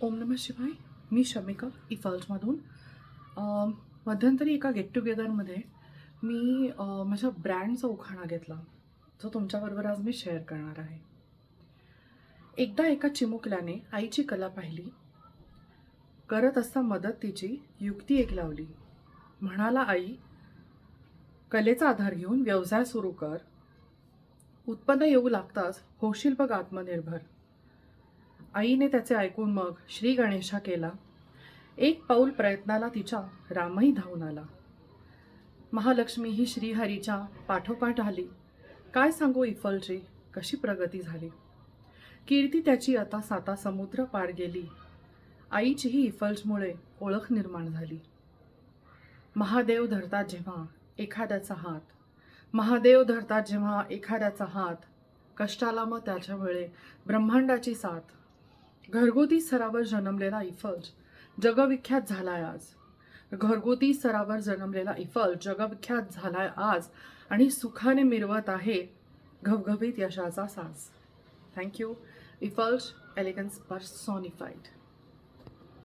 ओम नमः शिवाय. मी शमिका इफाल्समधून. मध्यंतरी एका गेट टुगेदरमध्ये मी माझ्या ब्रँडचा उखाणा घेतला, जो तुमच्याबरोबर आज मी शेअर करणार आहे. एकदा एका चिमुकल्याने आईची कला पाहिली, करत असता मदत तिची युक्ती एक लावली. म्हणाला, आई कलेचा आधार घेऊन व्यवसाय सुरू कर, उत्पन्न येऊ लागताच होशील बघ आत्मनिर्भर. आईने त्याचे ऐकून मग श्री गणेशा केला, एक पाऊल प्रयत्नाला तिच्या रामही धावून आला. महालक्ष्मी ही श्रीहरीच्या पाठोपाठ आली, काय सांगू इफलची कशी प्रगती झाली. कीर्ती त्याची आता 7 समुद्र पार गेली, आईचीही इफल्समुळे ओळख निर्माण झाली. महादेव धरतात जेव्हा एखाद्याचा हात, महादेव धरतात जेव्हा एखाद्याचा हात, कष्टाला मग त्याच्यामुळे ब्रह्मांडाची साथ. घरगुती स्तरावर जन्मलेला इफल्स जगविख्यात झालाय आज. घरगुती स्तरावर जन्मलेला इफल्स जगविख्यात झालाय आज आणि सुखाने मिरवत आहे घवघवीत यशाचा साज. थँक्यू. इफल्स एलिगन्स पर्सॉनिफाईड.